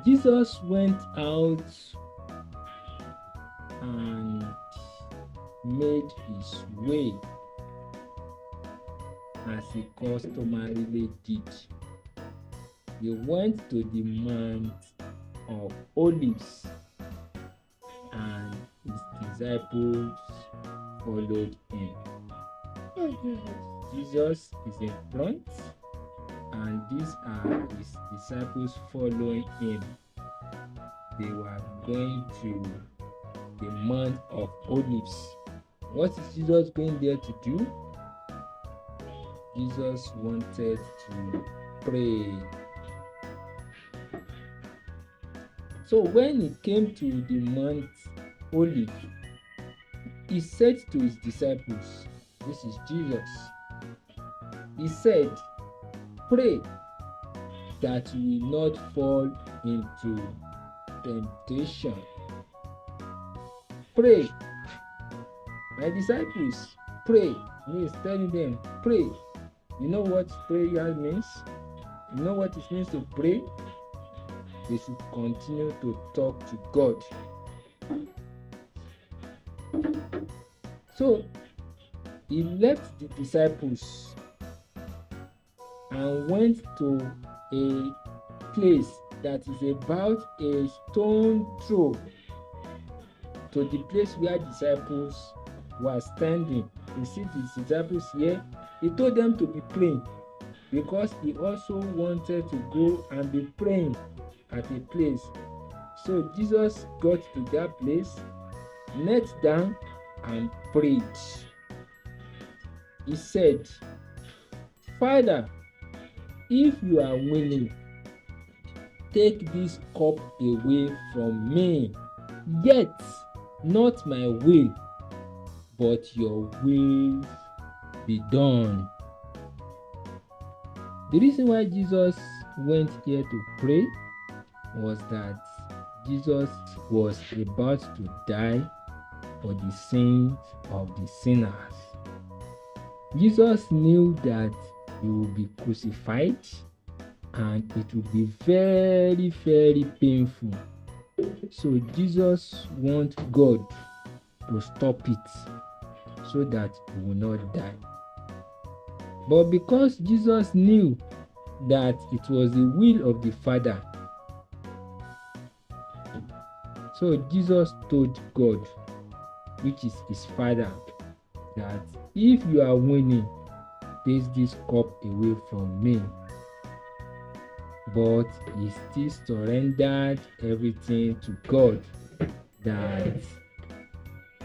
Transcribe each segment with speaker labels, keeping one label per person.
Speaker 1: Jesus went out and made his way as he customarily did. He went to the Mount of Olives, and his disciples followed him. Jesus is in front, and these are his disciples following him. They were going to the Mount of Olives. What is Jesus going there to do? Jesus wanted to pray. So when he came to the Mount Olive, he said to his disciples, this is Jesus, he said, pray that you will not fall into temptation. Pray. My disciples, pray. He is telling them, pray. You know what prayer means? You know what it means to pray? They should continue to talk to God. So he left the disciples and went to a place that is about a stone throw to the place where disciples were standing. You see the disciples here? He told them to be praying because he also wanted to go and be praying at a place. So Jesus got to that place, knelt down and prayed. He said, Father, if you are willing, take this cup away from me, yet not my will, but your will be done. The reason why Jesus went here to pray was that Jesus was about to die for the sins of the sinners. Jesus knew that he would be crucified and it would be very, very painful. So Jesus wants God to stop it so that he will not die. But because Jesus knew that it was the will of the Father, so Jesus told God, which is his Father, that if you are willing, take this cup away from me. But he still surrendered everything to God, that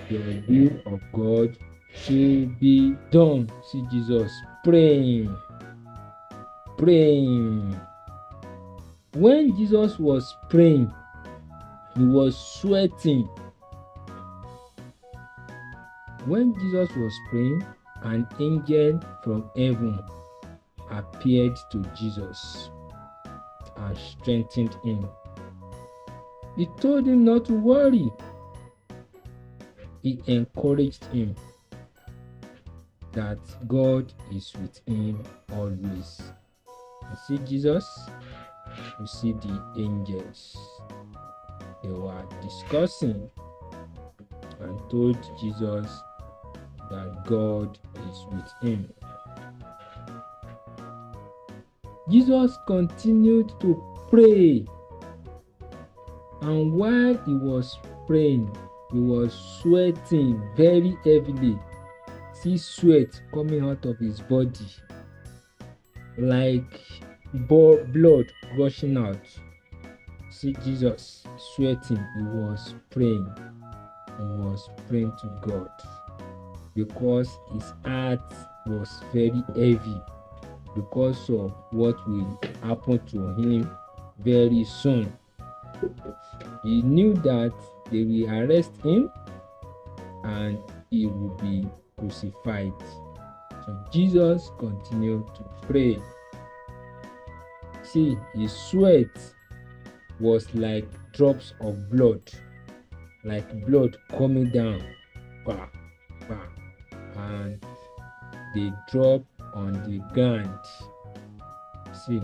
Speaker 1: the will of God should be done. See Jesus praying. When Jesus was praying, he was sweating. When Jesus was praying, an angel from heaven appeared to Jesus and strengthened him. He told him not to worry. He encouraged him that God is with him always. You see Jesus, you see the angels. They were discussing and told Jesus that God is with him. Jesus continued to pray, and while he was praying, he was sweating very heavily. See sweat coming out of his body like blood rushing out. See Jesus sweating. He was praying to God because his heart was very heavy because of what will happen to him very soon. He knew that they will arrest him and he will be crucified. So Jesus continued to pray. See, his sweat was like drops of blood, like blood coming down, and they drop on the ground. See,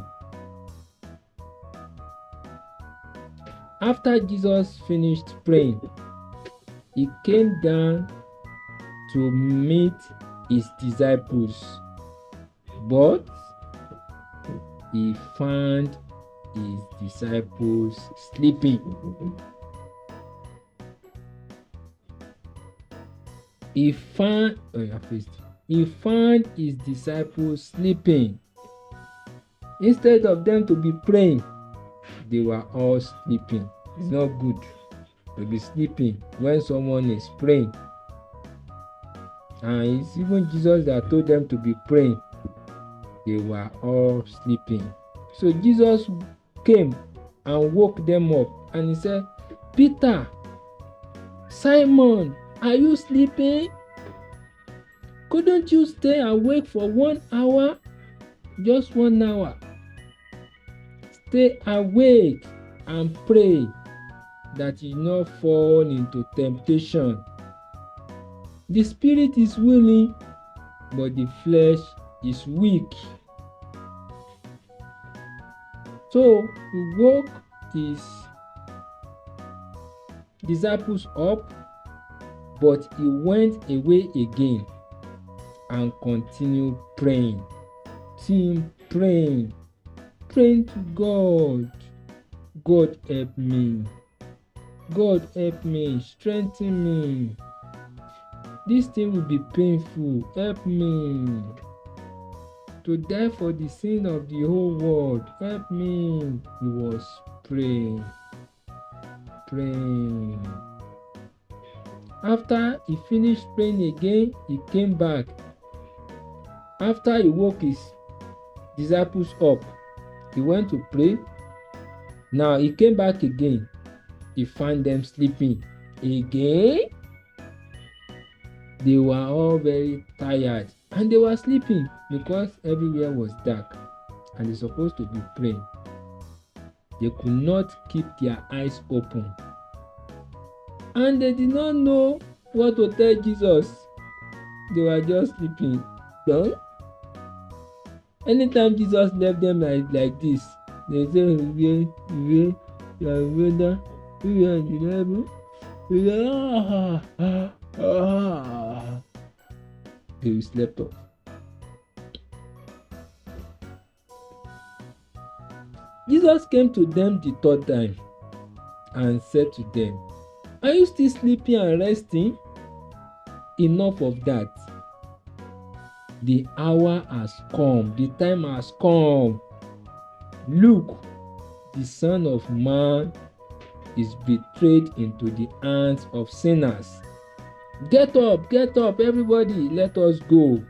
Speaker 1: After Jesus finished praying, he came down to meet his disciples, but he found his disciples sleeping. He found his disciples sleeping. Instead of them to be praying, they were all sleeping. It's not good to be sleeping when someone is praying. And it's even Jesus that told them to be praying. They were all sleeping. So Jesus came and woke them up, and he said, "Peter, Simon, are you sleeping? Couldn't you stay awake for 1 hour? Just 1 hour. Stay awake and pray that you not fall into temptation. The spirit is willing, but the flesh is weak." So he woke his disciples up, but he went away again and continued praying. Praying to God. God help me. God help me. Strengthen me. This thing will be painful. Help me to die for the sin of the whole world. Help me. He was praying. After he finished praying again, he came back. After he woke his disciples up, he went to pray. Now he came back again. He found them sleeping again. They were all very tired and they were sleeping because everywhere was dark and they're supposed to be praying. They could not keep their eyes open. And they did not know what to tell Jesus. They were just sleeping. Anytime Jesus left them like this, they say, they slept off. Jesus came to them the third time and said to them, "Are you still sleeping and resting? Enough of that. The hour has come. The time has come. Look, the Son of Man is betrayed into the hands of sinners. Get up, everybody, let us go.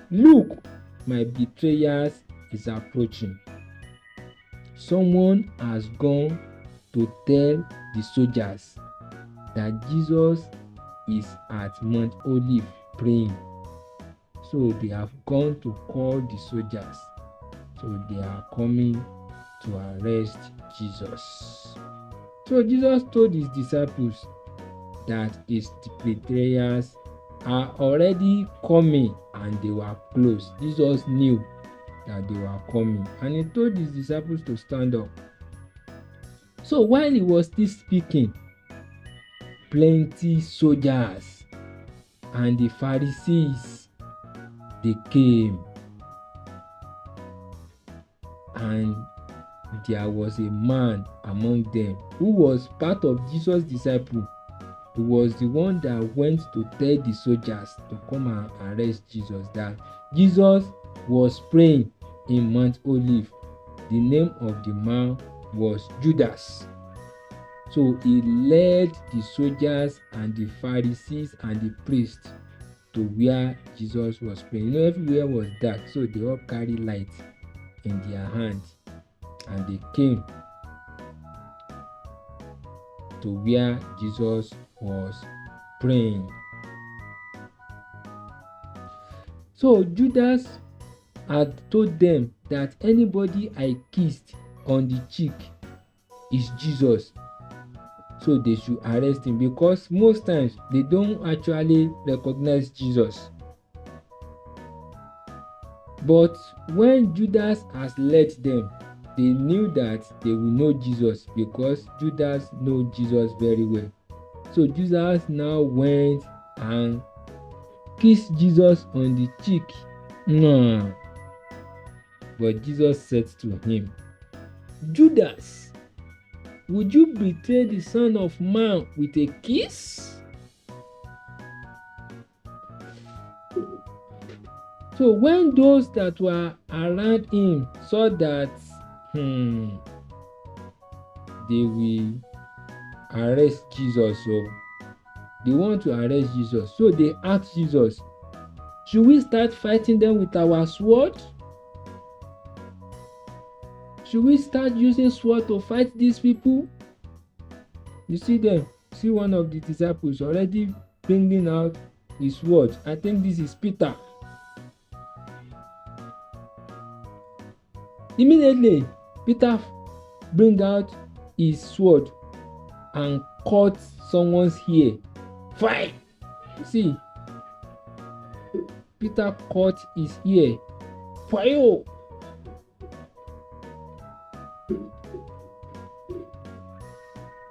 Speaker 1: Look, my betrayer is approaching." Someone has gone to tell the soldiers that Jesus is at Mount Olive praying. So they have gone to call the soldiers. So they are coming to arrest Jesus. So Jesus told his disciples that his betrayers are already coming and they were close. Jesus knew that they were coming and he told his disciples to stand up. So while he was still speaking, plenty soldiers and the Pharisees, they came, and there was a man among them who was part of Jesus' disciple. He was the one that went to tell the soldiers to come and arrest Jesus, that Jesus was praying in Mount Olive. The name of the man was Judas. So he led the soldiers and the Pharisees and the priests to where Jesus was praying. Everywhere was dark, so they all carried light in their hands and they came to where Jesus was praying. So Judas had told them that anybody I kissed on the cheek is Jesus. So they should arrest him, because most times they don't actually recognize Jesus. But when Judas has led them, they knew that they will know Jesus because Judas knew Jesus very well. So Judas now went and kissed Jesus on the cheek. But Jesus said to him, Judas, would you betray the Son of Man with a kiss? So when those that were around him saw that they will arrest Jesus, so they want to arrest Jesus, so they asked Jesus, should we start fighting them with our sword? Should we start using sword to fight these people? You see them, see one of the disciples already bringing out his sword. I think this is Peter. Immediately, Peter bring out his sword and cut someone's ear. Fine. See, Peter cut his ear. Fire.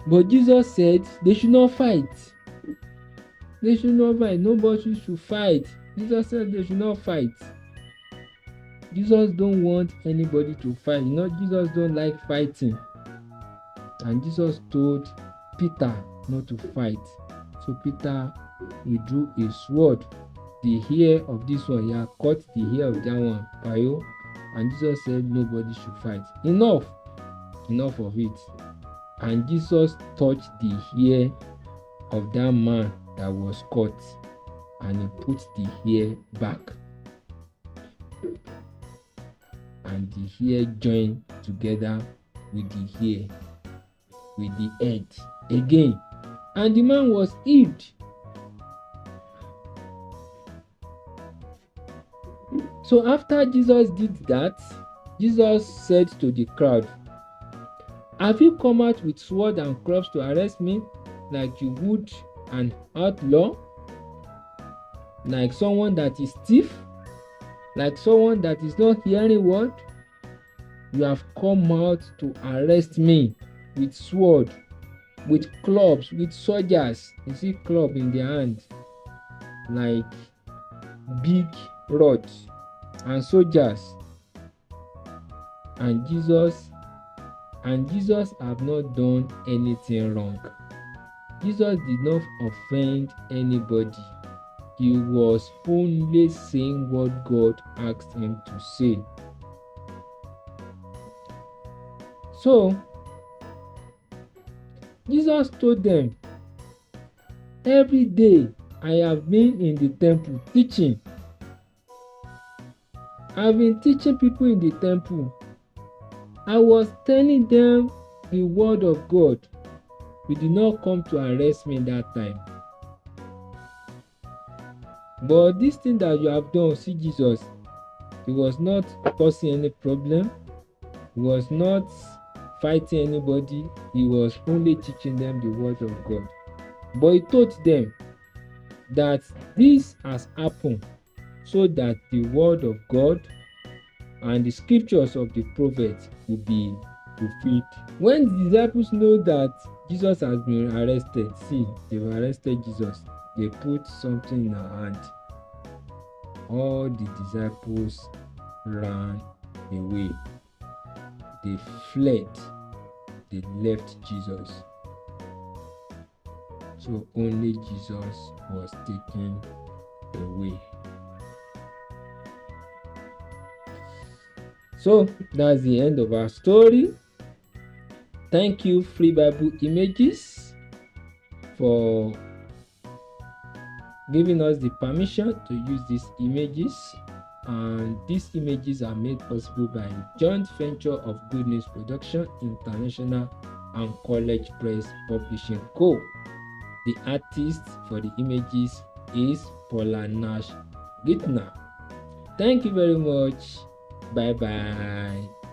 Speaker 1: But Jesus said they should not fight. They should not fight. Nobody should fight. Jesus said they should not fight. Jesus don't want anybody to fight. You know, Jesus don't like fighting. And Jesus told Peter not to fight. So Peter withdrew his sword. The hair of this one, he had cut the hair of that one. Payo. And Jesus said nobody should fight. Enough of it. And Jesus touched the hair of that man that was cut, and he put the hair back, and the hair joined together with the hair, with the head again, and the man was healed. So after Jesus did that, Jesus said to the crowd, have you come out with sword and clubs to arrest me like you would an outlaw? Like someone that is thief? Like someone that is not hearing word? You have come out to arrest me with sword, with clubs, with soldiers. You see club in their hand, like big rods, and soldiers. And Jesus have not done anything wrong. Jesus did not offend anybody. He was only saying what God asked him to say. So, Jesus told them, every day I have been in the temple teaching. I've been teaching people in the temple. I was telling them the word of God. You did not come to arrest me that time. But this thing that you have done, see Jesus, he was not causing any problem. He was not fighting anybody. He was only teaching them the word of God. But he told them that this has happened so that the word of God and the scriptures of the prophet will be fulfilled. When the disciples know that Jesus has been arrested, see, they've arrested Jesus. They put something in her hand. All the disciples ran away. They fled. They left Jesus. So only Jesus was taken away. So that's the end of our story. Thank you, Free Bible Images, for giving us the permission to use these images. And these images are made possible by joint venture of Good News Production International and College Press Publishing Co. The artist for the images is Paula Nash Gitner. Thank you very much. Bye bye.